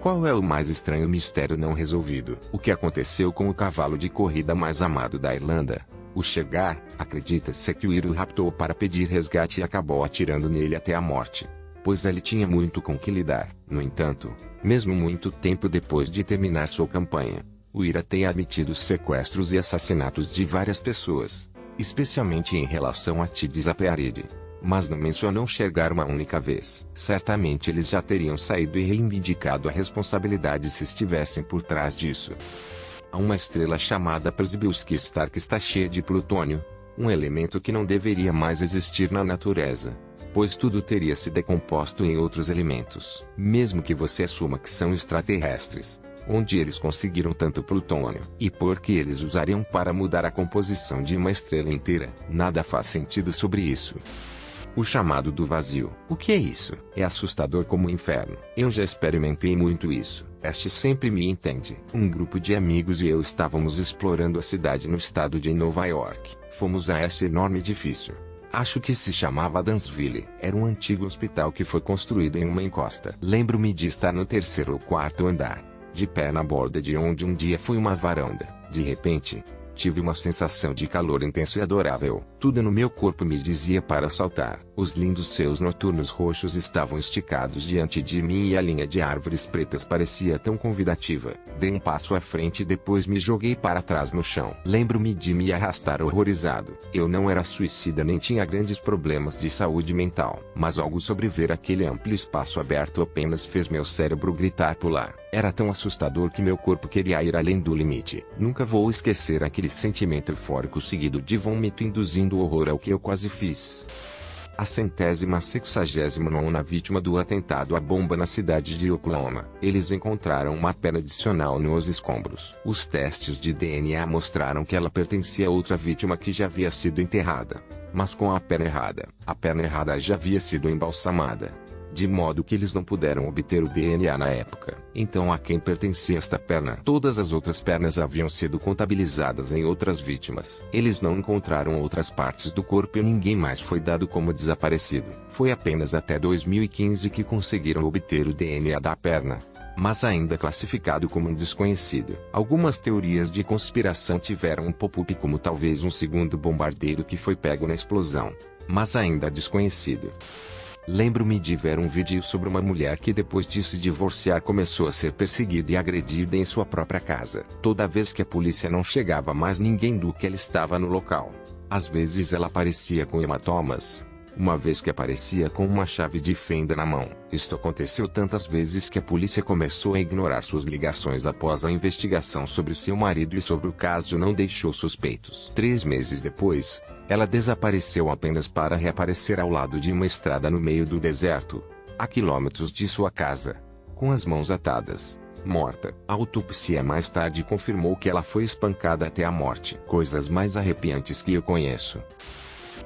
Qual é o mais estranho mistério não resolvido? O que aconteceu com o cavalo de corrida mais amado da Irlanda? O Chegar, acredita-se que o Ira o raptou para pedir resgate e acabou atirando nele até a morte. Pois ele tinha muito com que lidar. No entanto, mesmo muito tempo depois de terminar sua campanha, o Ira tem admitido sequestros e assassinatos de várias pessoas, especialmente em relação a Tidis Apearide. Mas não mencionou Chegar uma única vez. Certamente eles já teriam saído e reivindicado a responsabilidade se estivessem por trás disso. Há uma estrela chamada Przybylski Star que está cheia de plutônio, um elemento que não deveria mais existir na natureza, pois tudo teria se decomposto em outros elementos. Mesmo que você assuma que são extraterrestres, onde eles conseguiram tanto plutônio, e por que eles usariam para mudar a composição de uma estrela inteira, nada faz sentido sobre isso. O chamado do vazio. O que é isso? É assustador como o inferno. Eu já experimentei muito isso. Este sempre me entende. Um grupo de amigos e eu estávamos explorando a cidade no estado de Nova York. Fomos a este enorme edifício. Acho que se chamava Dansville. Era um antigo hospital que foi construído em uma encosta. Lembro-me de estar no terceiro ou quarto andar, de pé na borda de onde um dia foi uma varanda. De repente, tive uma sensação de calor intenso e adorável. Tudo no meu corpo me dizia para saltar. Os lindos céus noturnos roxos estavam esticados diante de mim e a linha de árvores pretas parecia tão convidativa. Dei um passo à frente e depois me joguei para trás no chão. Lembro-me de me arrastar horrorizado. Eu não era suicida nem tinha grandes problemas de saúde mental. Mas algo sobre ver aquele amplo espaço aberto apenas fez meu cérebro gritar pular. Era tão assustador que meu corpo queria ir além do limite. Nunca vou esquecer aquele sentimento eufórico seguido de vômito induzindo horror ao que eu quase fiz. A 169ª vítima do atentado à bomba na cidade de Oklahoma. Eles encontraram uma perna adicional nos escombros. Os testes de DNA mostraram que ela pertencia a outra vítima que já havia sido enterrada, mas com a perna errada. A perna errada já havia sido embalsamada, de modo que eles não puderam obter o DNA na época. Então a quem pertencia esta perna? Todas as outras pernas haviam sido contabilizadas em outras vítimas. Eles não encontraram outras partes do corpo e ninguém mais foi dado como desaparecido. Foi apenas até 2015 que conseguiram obter o DNA da perna, mas ainda classificado como um desconhecido. Algumas teorias de conspiração tiveram um pop-up como talvez um segundo bombardeiro que foi pego na explosão, mas ainda desconhecido. Lembro-me de ver um vídeo sobre uma mulher que depois de se divorciar começou a ser perseguida e agredida em sua própria casa. Toda vez que a polícia não chegava mais ninguém do que ela estava no local. Às vezes ela aparecia com hematomas, uma vez que aparecia com uma chave de fenda na mão. Isto aconteceu tantas vezes que a polícia começou a ignorar suas ligações após a investigação sobre seu marido e sobre o caso não deixou suspeitos. 3 meses depois, ela desapareceu apenas para reaparecer ao lado de uma estrada no meio do deserto, a quilômetros de sua casa, com as mãos atadas, morta. A autópsia mais tarde confirmou que ela foi espancada até a morte. Coisas mais arrepiantes que eu conheço.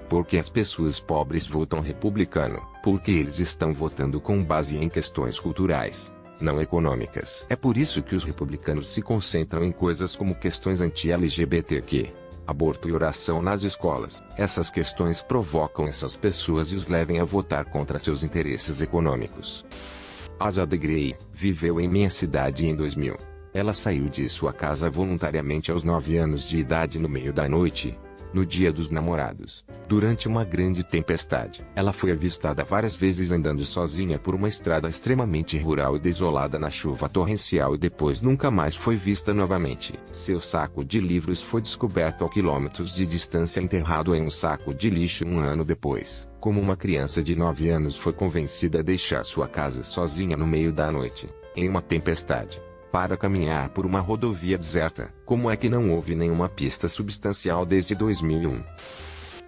Porque as pessoas pobres votam republicano? Porque eles estão votando com base em questões culturais, não econômicas. É por isso que os republicanos se concentram em coisas como questões anti-LGBTQ, aborto e oração nas escolas. Essas questões provocam essas pessoas e os levem a votar contra seus interesses econômicos. Asa de Grey viveu em minha cidade em 2000. Ela saiu de sua casa voluntariamente aos 9 anos de idade no meio da noite, no Dia dos Namorados, durante uma grande tempestade. Ela foi avistada várias vezes andando sozinha por uma estrada extremamente rural e desolada na chuva torrencial e depois nunca mais foi vista novamente. Seu saco de livros foi descoberto a quilômetros de distância enterrado em um saco de lixo 1 ano depois. Como uma criança de 9 anos foi convencida a deixar sua casa sozinha no meio da noite, em uma tempestade, para caminhar por uma rodovia deserta? Como é que não houve nenhuma pista substancial desde 2001?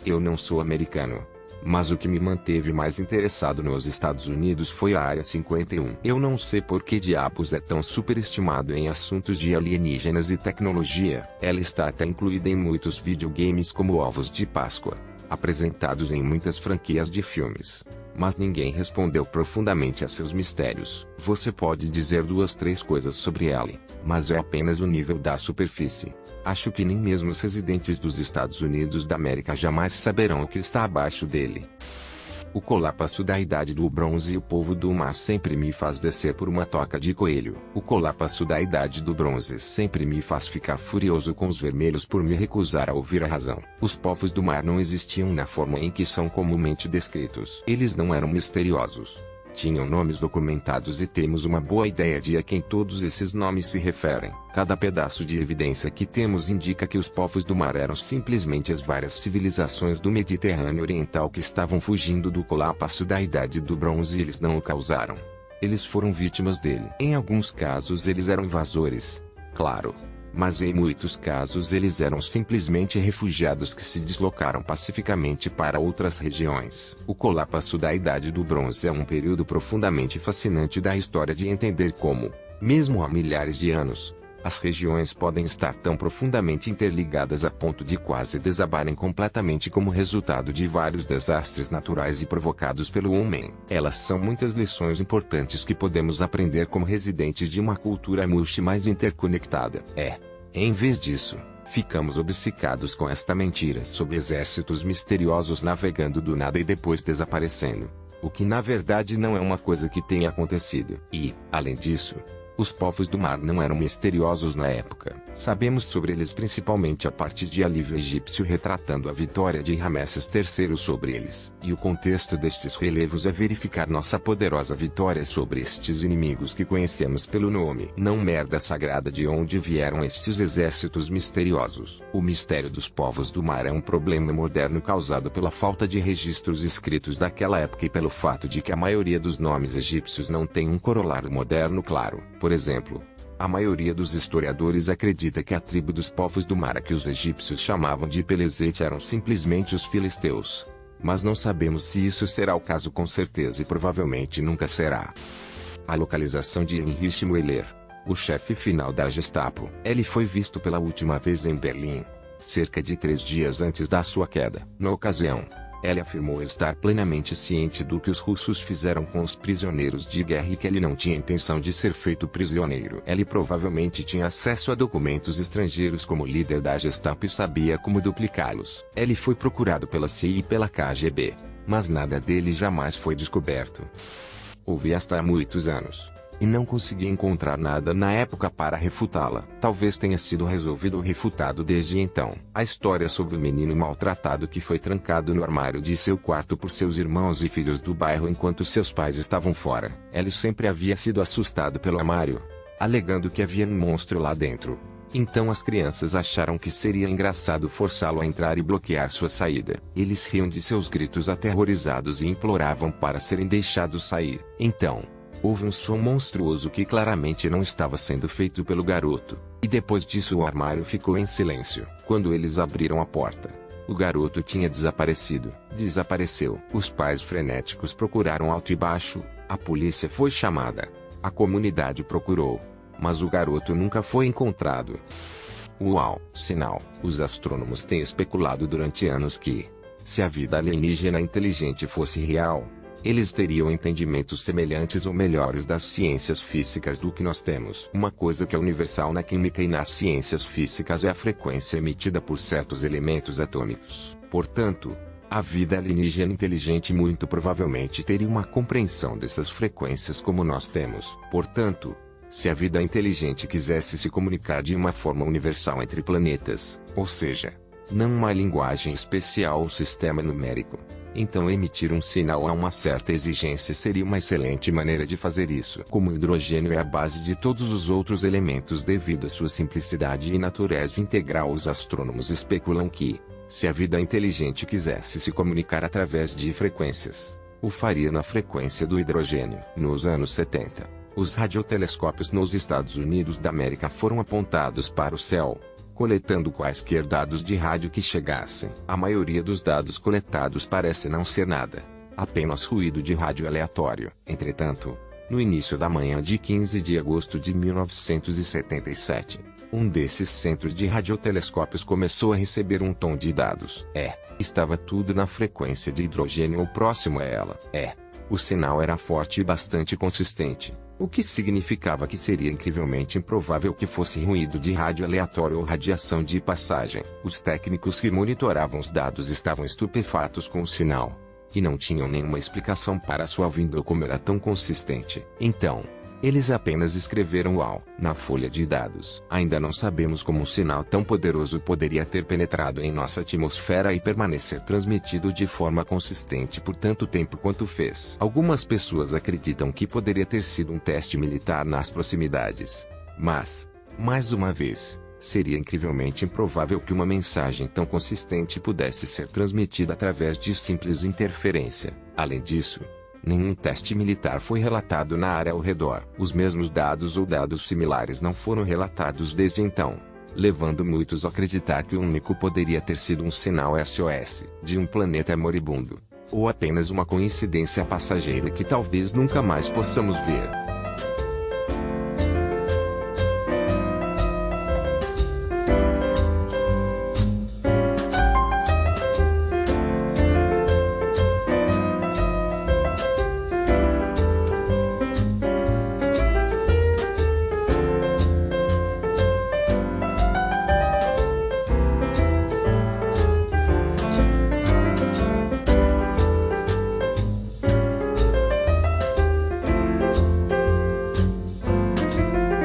Eu não sou americano, mas o que me manteve mais interessado nos Estados Unidos foi a Área 51. Eu não sei por que diabos é tão superestimado em assuntos de alienígenas e tecnologia. Ela está até incluída em muitos videogames como Ovos de Páscoa, apresentados em muitas franquias de filmes. Mas ninguém respondeu profundamente a seus mistérios. Você pode dizer 2-3 coisas sobre ela, mas é apenas o nível da superfície. Acho que nem mesmo os residentes dos Estados Unidos da América jamais saberão o que está abaixo dele. O colapso da Idade do Bronze. E o povo do mar sempre me faz descer por uma toca de coelho. O colapso da Idade do Bronze sempre me faz ficar furioso com os vermelhos por me recusar a ouvir a razão. Os povos do mar não existiam na forma em que são comumente descritos. Eles não eram misteriosos. Tinham nomes documentados e temos uma boa ideia de a quem todos esses nomes se referem. Cada pedaço de evidência que temos indica que os povos do mar eram simplesmente as várias civilizações do Mediterrâneo Oriental que estavam fugindo do colapso da Idade do Bronze e eles não o causaram. Eles foram vítimas dele. Em alguns casos eles eram invasores, claro. Mas em muitos casos eles eram simplesmente refugiados que se deslocaram pacificamente para outras regiões. O colapso da Idade do Bronze é um período profundamente fascinante da história de entender como, mesmo há milhares de anos, as regiões podem estar tão profundamente interligadas a ponto de quase desabarem completamente como resultado de vários desastres naturais e provocados pelo homem. Elas são muitas lições importantes que podemos aprender como residentes de uma cultura mais interconectada. Em vez disso, ficamos obcecados com esta mentira sobre exércitos misteriosos navegando do nada e depois desaparecendo. O que na verdade não é uma coisa que tenha acontecido. E, além disso, os povos do mar não eram misteriosos na época. Sabemos sobre eles principalmente a partir de livro egípcio retratando a vitória de Ramesses III sobre eles. E o contexto destes relevos é verificar nossa poderosa vitória sobre estes inimigos que conhecemos pelo nome. Não merda sagrada de onde vieram estes exércitos misteriosos. O mistério dos povos do mar é um problema moderno causado pela falta de registros escritos daquela época e pelo fato de que a maioria dos nomes egípcios não tem um corolário moderno claro. Por exemplo, a maioria dos historiadores acredita que a tribo dos povos do mar que os egípcios chamavam de Pelezete eram simplesmente os filisteus. Mas não sabemos se isso será o caso com certeza e provavelmente nunca será. A localização de Heinrich Müller, o chefe final da Gestapo. Ele foi visto pela última vez em Berlim, cerca de 3 dias antes da sua queda. Na ocasião, ele afirmou estar plenamente ciente do que os russos fizeram com os prisioneiros de guerra e que ele não tinha intenção de ser feito prisioneiro. Ele provavelmente tinha acesso a documentos estrangeiros como líder da Gestapo e sabia como duplicá-los. Ele foi procurado pela CIA e pela KGB, mas nada dele jamais foi descoberto. Houve esta há muitos anos. E não consegui encontrar nada na época para refutá-la. Talvez tenha sido resolvido ou refutado desde então. A história sobre o menino maltratado que foi trancado no armário de seu quarto por seus irmãos e filhos do bairro enquanto seus pais estavam fora. Ele sempre havia sido assustado pelo armário, alegando que havia um monstro lá dentro. Então as crianças acharam que seria engraçado forçá-lo a entrar e bloquear sua saída. Eles riam de seus gritos aterrorizados e imploravam para serem deixados sair. Então, houve um som monstruoso que claramente não estava sendo feito pelo garoto. E depois disso o armário ficou em silêncio. Quando eles abriram a porta, o garoto tinha desaparecido. Desapareceu. Os pais frenéticos procuraram alto e baixo, a polícia foi chamada, a comunidade procurou, mas o garoto nunca foi encontrado. Uau! Sinal. Os astrônomos têm especulado durante anos que, se a vida alienígena inteligente fosse real, eles teriam entendimentos semelhantes ou melhores das ciências físicas do que nós temos. Uma coisa que é universal na química e nas ciências físicas é a frequência emitida por certos elementos atômicos. Portanto, a vida alienígena inteligente muito provavelmente teria uma compreensão dessas frequências como nós temos. Portanto, se a vida inteligente quisesse se comunicar de uma forma universal entre planetas, ou seja, não uma linguagem especial ou sistema numérico, então emitir um sinal a uma certa exigência seria uma excelente maneira de fazer isso. Como o hidrogênio é a base de todos os outros elementos devido à sua simplicidade e natureza integral, os astrônomos especulam que, se a vida inteligente quisesse se comunicar através de frequências, o faria na frequência do hidrogênio. Nos anos 70, os radiotelescópios nos Estados Unidos da América foram apontados para o céu, coletando quaisquer dados de rádio que chegassem. A maioria dos dados coletados parece não ser nada, apenas ruído de rádio aleatório. Entretanto, no início da manhã de 15 de agosto de 1977, um desses centros de radiotelescópios começou a receber um tom de dados. Estava tudo na frequência de hidrogênio ou próximo a ela. O sinal era forte e bastante consistente, o que significava que seria incrivelmente improvável que fosse ruído de rádio aleatório ou radiação de passagem. Os técnicos que monitoravam os dados estavam estupefatos com o sinal. e não tinham nenhuma explicação para sua vinda ou como era tão consistente. Então, eles apenas escreveram UAU na folha de dados. Ainda não sabemos como um sinal tão poderoso poderia ter penetrado em nossa atmosfera e permanecer transmitido de forma consistente por tanto tempo quanto fez. Algumas pessoas acreditam que poderia ter sido um teste militar nas proximidades. Mas, mais uma vez, seria incrivelmente improvável que uma mensagem tão consistente pudesse ser transmitida através de simples interferência. Além disso, nenhum teste militar foi relatado na área ao redor. Os mesmos dados ou dados similares não foram relatados desde então, levando muitos a acreditar que o único poderia ter sido um sinal SOS de um planeta moribundo, ou apenas uma coincidência passageira que talvez nunca mais possamos ver.